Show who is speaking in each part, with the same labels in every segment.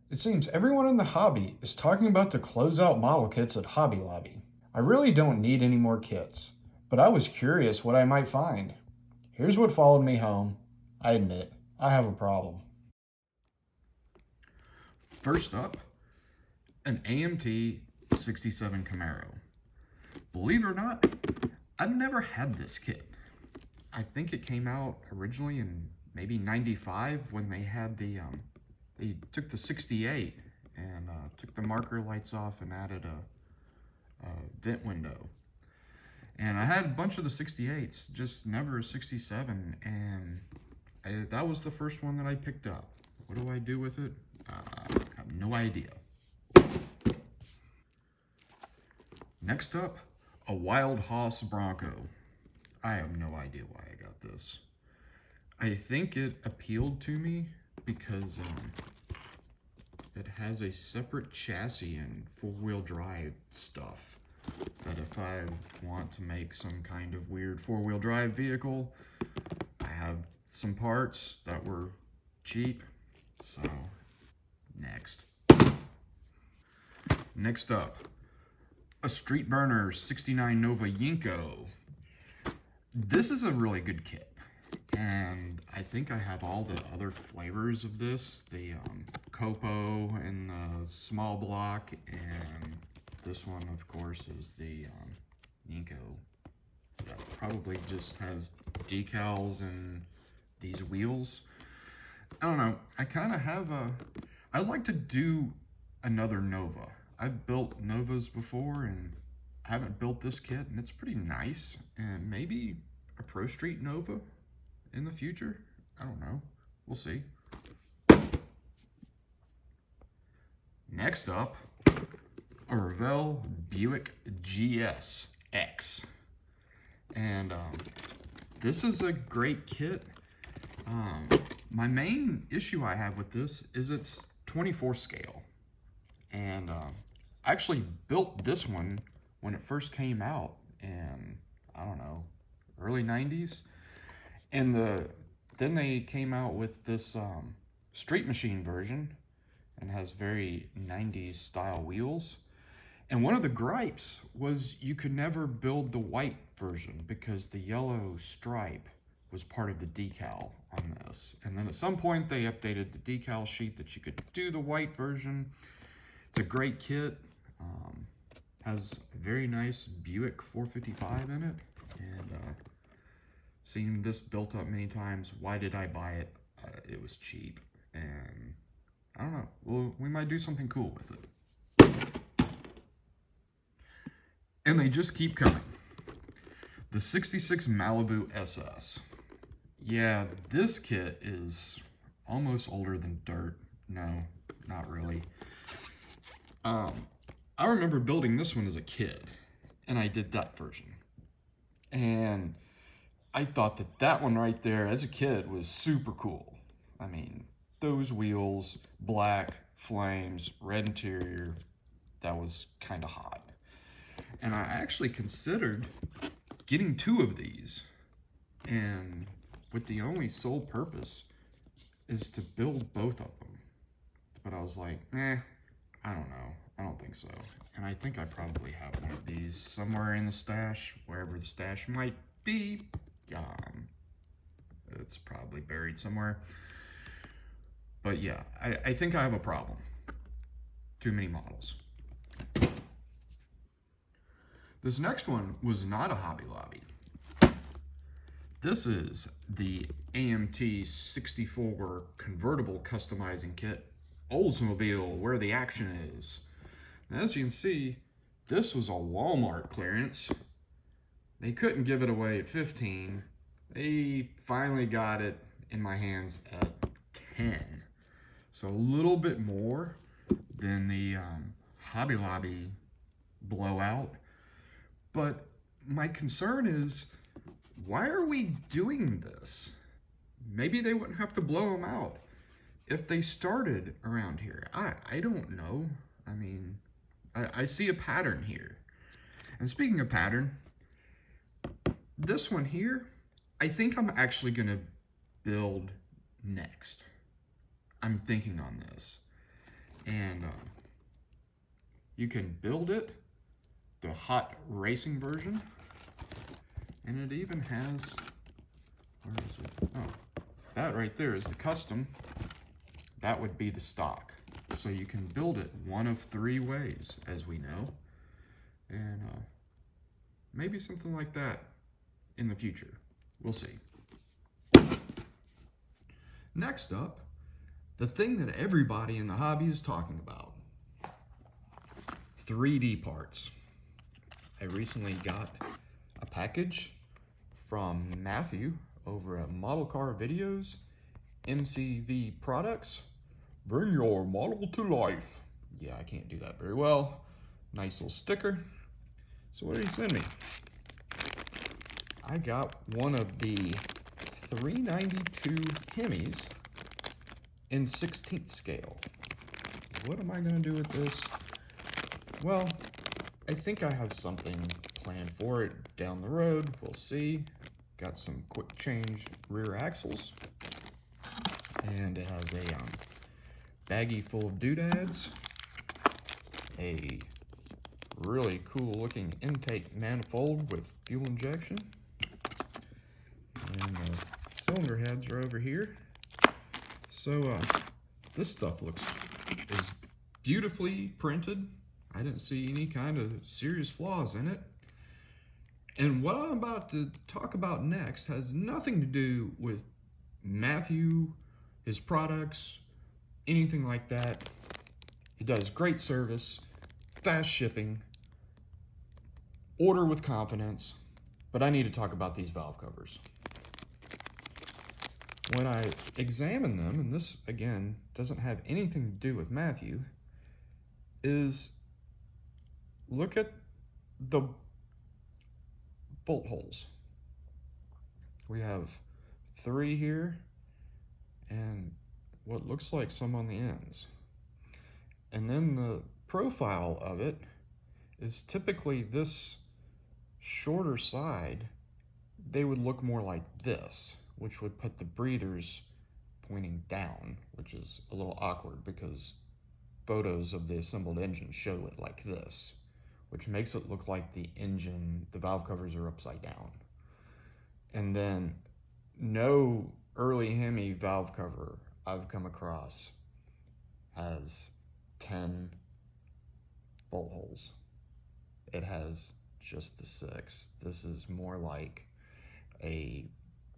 Speaker 1: It seems everyone in the hobby is talking about the closeout model kits at Hobby Lobby. I really don't need any more kits, but I was curious what I might find. Here's what followed me home. I admit, I have a problem. First up, an AMT 67 Camaro. Believe it or not, I've never had this kit. I think it came out originally in maybe 95 when they had they took the 68 and took the marker lights off and added a vent window. And I had a bunch of the 68s, just never a 67, and that was the first one that I picked up. What do I do with it? I have no idea. Next up, a Wild Hoss Bronco. I have no idea why I got this. I think it appealed to me because it has a separate chassis and four-wheel drive stuff. That if I want to make some kind of weird four-wheel drive vehicle, I have some parts that were cheap. So, next. Next up, a Street Burner 69 Nova Yinko. This is a really good kit, and I think I have all the other flavors of this, the Copo and the small block, and this one of course is the Yinko that probably just has decals and these wheels. I don't know, I kind of have I'd like to do another Nova. I've built Novas before and I haven't built this kit, and it's pretty nice, and maybe a Pro Street Nova in the future. I don't know, we'll see. Next up, a Revell Buick GS X, and this is a great kit. My main issue I have with this is it's 24 scale, and I actually built this one when it first came out in, I don't know, early 90s, and then they came out with this Street Machine version and has very 90s style wheels. And one of the gripes was you could never build the white version because the yellow stripe was part of the decal on this. And then at some point they updated the decal sheet that you could do the white version. It's a great kit. Has a very nice Buick 455 in it, and seen this built up many times. Why did I buy it? It was cheap, and I don't know. Well, we might do something cool with it. And they just keep coming. The 66 Malibu SS. Yeah, this kit is almost older than dirt. No, not really. I remember building this one as a kid, and I did that version. And I thought that one right there as a kid was super cool. I mean, those wheels, black, flames, red interior, that was kind of hot. And I actually considered getting two of these, and with the only sole purpose is to build both of them. But I was like, I don't know. I don't think so. And I think I probably have one of these somewhere in the stash, wherever the stash might be. It's probably buried somewhere. But yeah, I think I have a problem. Too many models. This next one was not a Hobby Lobby. This is the AMT 64 convertible customizing kit, Oldsmobile, where the action is. And as you can see, this was a Walmart clearance. They couldn't give it away at 15. They finally got it in my hands at 10. So a little bit more than the Hobby Lobby blowout. But my concern is, why are we doing this? Maybe they wouldn't have to blow them out if they started around here. I don't know. I mean, I see a pattern here. And speaking of pattern, this one here, I think I'm actually gonna build next. I'm thinking on this. And you can build it, the hot racing version, and it even has, where is it? Oh, that right there is the custom. That would be the stock. So you can build it one of 3 ways, as we know. And maybe something like that in the future. We'll see. Next up, the thing that everybody in the hobby is talking about. 3D parts. I recently got a package from Matthew over at Model Car Videos, MCV Products. Bring your model to life. Yeah, I can't do that very well. Nice little sticker. So what did he send me? I got one of the 392 Hemis in 16th scale. What am I gonna do with this? Well, I think I have something planned for it down the road. We'll see. Got some quick change rear axles. And it has a baggie full of doodads. A really cool looking intake manifold with fuel injection. And the cylinder heads are over here. So this stuff is beautifully printed. I didn't see any kind of serious flaws in it. And what I'm about to talk about next has nothing to do with Matthew, his products, anything like that. He does great service, fast shipping, order with confidence, but I need to talk about these valve covers. When I examine them, and this again doesn't have anything to do with Matthew, is look at the bolt holes. We have 3 here and what looks like some on the ends. And then the profile of it is typically this shorter side. They would look more like this, which would put the breathers pointing down, which is a little awkward because photos of the assembled engine show it like this, which makes it look like the engine, the valve covers are upside down. And then no early Hemi valve cover I've come across has 10 bolt holes. It has just the 6. This is more like a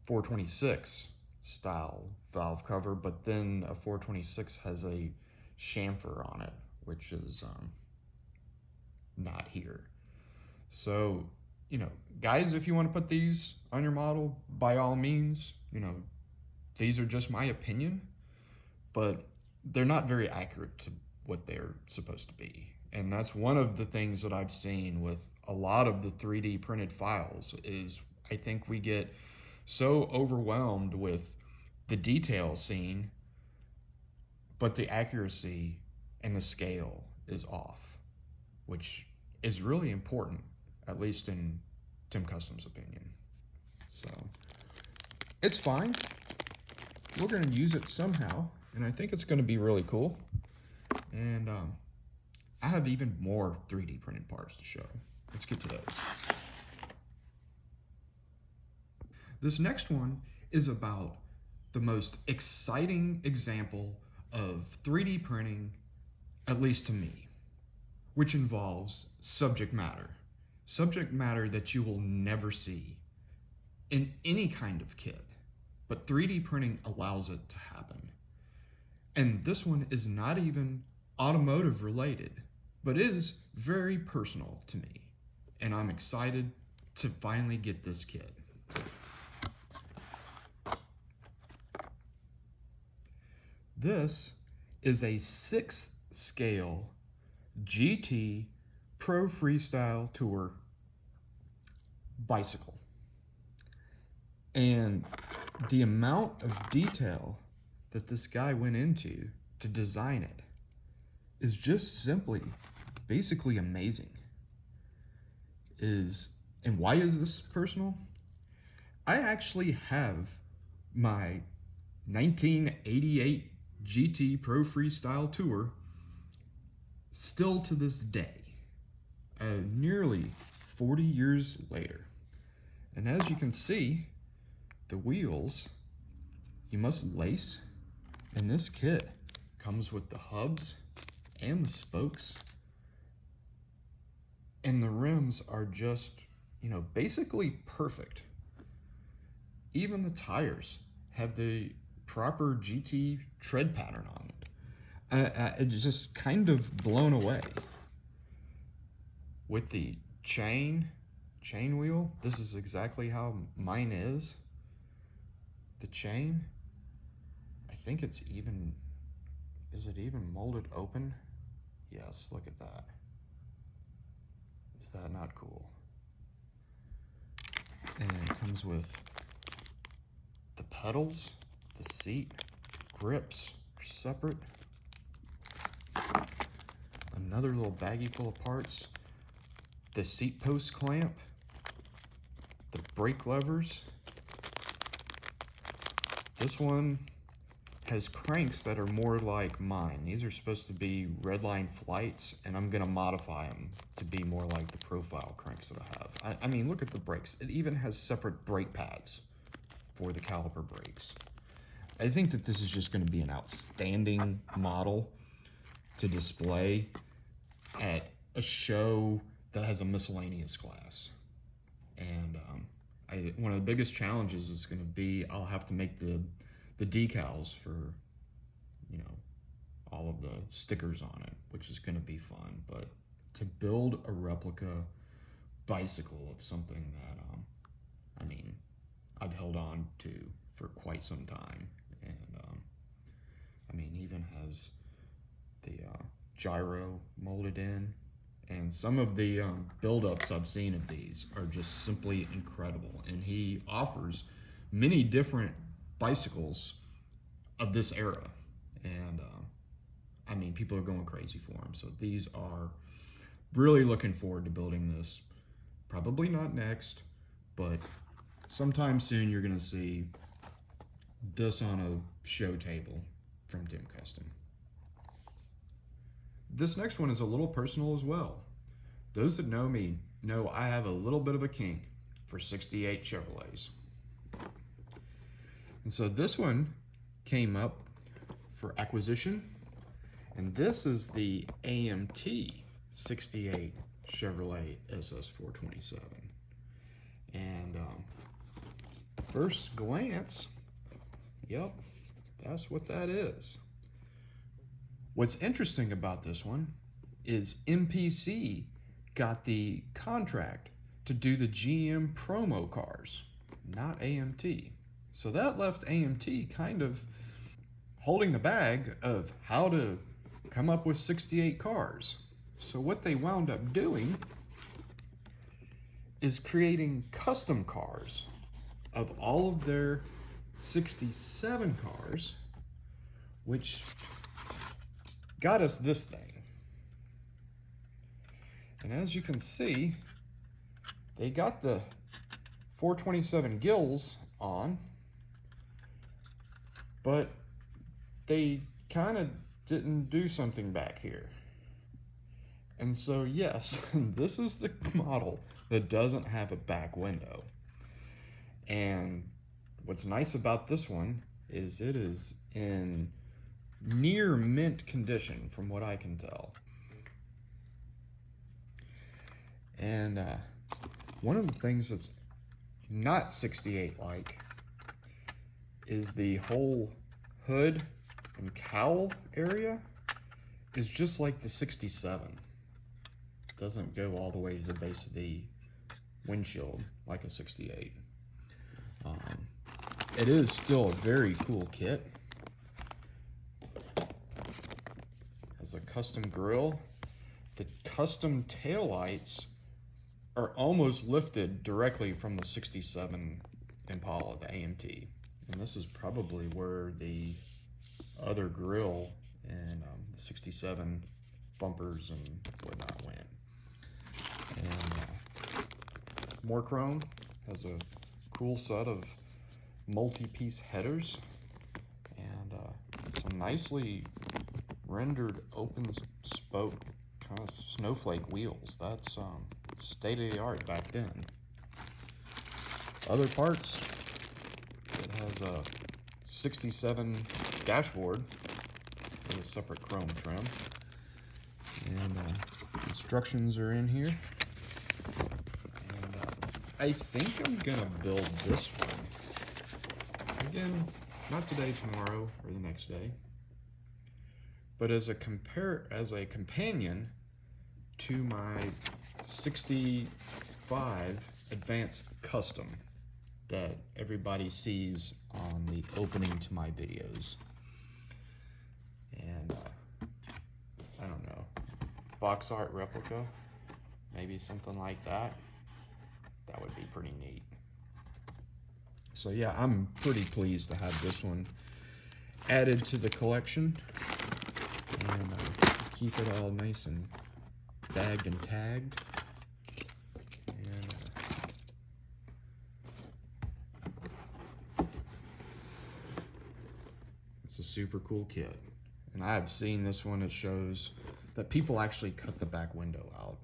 Speaker 1: 426 style valve cover, but then a 426 has a chamfer on it, which is not here. So, you know, guys, if you want to put these on your model, by all means, you know, these are just my opinion, but they're not very accurate to what they're supposed to be. And that's one of the things that I've seen with a lot of the 3D printed files is I think we get so overwhelmed with the detail seen, but the accuracy and the scale is off, which is really important, at least in TimKustom's opinion. So it's fine. We're going to use it somehow, and I think it's going to be really cool. And I have even more 3D printed parts to show. Let's get to those. This next one is about the most exciting example of 3D printing, at least to me, which involves subject matter. Subject matter that you will never see in any kind of kit, but 3D printing allows it to happen. And this one is not even automotive related, but is very personal to me. And I'm excited to finally get this kit. This is a 6th scale GT Pro Freestyle Tour bicycle. And the amount of detail that this guy went into to design it is just simply, basically amazing. And why is this personal? I actually have my 1988 GT Pro Freestyle Tour still to this day, nearly 40 years later. And as you can see, the wheels, you must lace, and this kit comes with the hubs and the spokes, and the rims are just, you know, basically perfect. Even the tires have the proper GT tread pattern on it. It's just kind of blown away. With the chain wheel, this is exactly how mine is. The chain, I think it's even, is it even molded open? Yes, look at that. Is that not cool? And it comes with the pedals, the seat, grips are separate. Another little baggie full of parts. The seat post clamp, the brake levers. This one has cranks that are more like mine. These are supposed to be Redline Flights, and I'm gonna modify them to be more like the profile cranks that I have. I mean, look at the brakes. It even has separate brake pads for the caliper brakes. I think that this is just gonna be an outstanding model to display at a show that has a miscellaneous class. And one of the biggest challenges is going to be I'll have to make the decals for, you know, all of the stickers on it, which is going to be fun. But to build a replica bicycle of something that I mean, I've held on to for quite some time, and I mean, even has the gyro molded in. And some of the build-ups I've seen of these are just simply incredible. And he offers many different bicycles of this era. And I mean, people are going crazy for them. So these are really looking forward to building this. Probably not next, but sometime soon you're gonna see this on a show table from TimKustom. This next one is a little personal as well. Those that know me know I have a little bit of a kink for 68 Chevrolets. And so this one came up for acquisition, and this is the AMT 68 Chevrolet SS427. And first glance, yep, that's what that is. What's interesting about this one is MPC got the contract to do the GM promo cars, not AMT. So that left AMT kind of holding the bag of how to come up with 68 cars. So what they wound up doing is creating custom cars of all of their 67 cars, which got us this thing. And as you can see, they got the 427 gills on, but they kind of didn't do something back here. And so yes, this is the model that doesn't have a back window. And what's nice about this one is it is in near mint condition from what I can tell. And one of the things that's not 68 like is the whole hood and cowl area is just like the 67. It doesn't go all the way to the base of the windshield like a 68. It is still a very cool kit. Has a custom grille. The custom taillights are almost lifted directly from the 67 Impala, the AMT. And this is probably where the other grille and the 67 bumpers and whatnot went. And more chrome, has a cool set of multi-piece headers, and some nicely rendered open spoke kind of snowflake wheels. That's state of the art back then. Other parts, it has a 67 dashboard with a separate chrome trim, and instructions are in here. And I think I'm gonna build this one again, not today, tomorrow, or the next day, but as a companion to my 65 Advanced Custom that everybody sees on the opening to my videos. And I don't know, box art replica, maybe something like that. That would be pretty neat. So yeah, I'm pretty pleased to have this one added to the collection, and keep it all nice and bagged and tagged. And it's a super cool kit. And I've seen this one, it shows that people actually cut the back window out.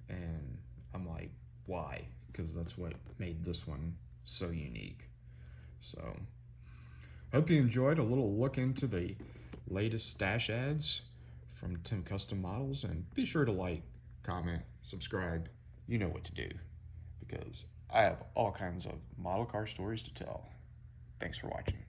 Speaker 1: And I'm like, why? Because that's what made this one so unique. So, hope you enjoyed a little look into the latest stash ads from TimKustom models, and be sure to like, comment, subscribe. You know what to do, because I have all kinds of model car stories to tell. Thanks for watching.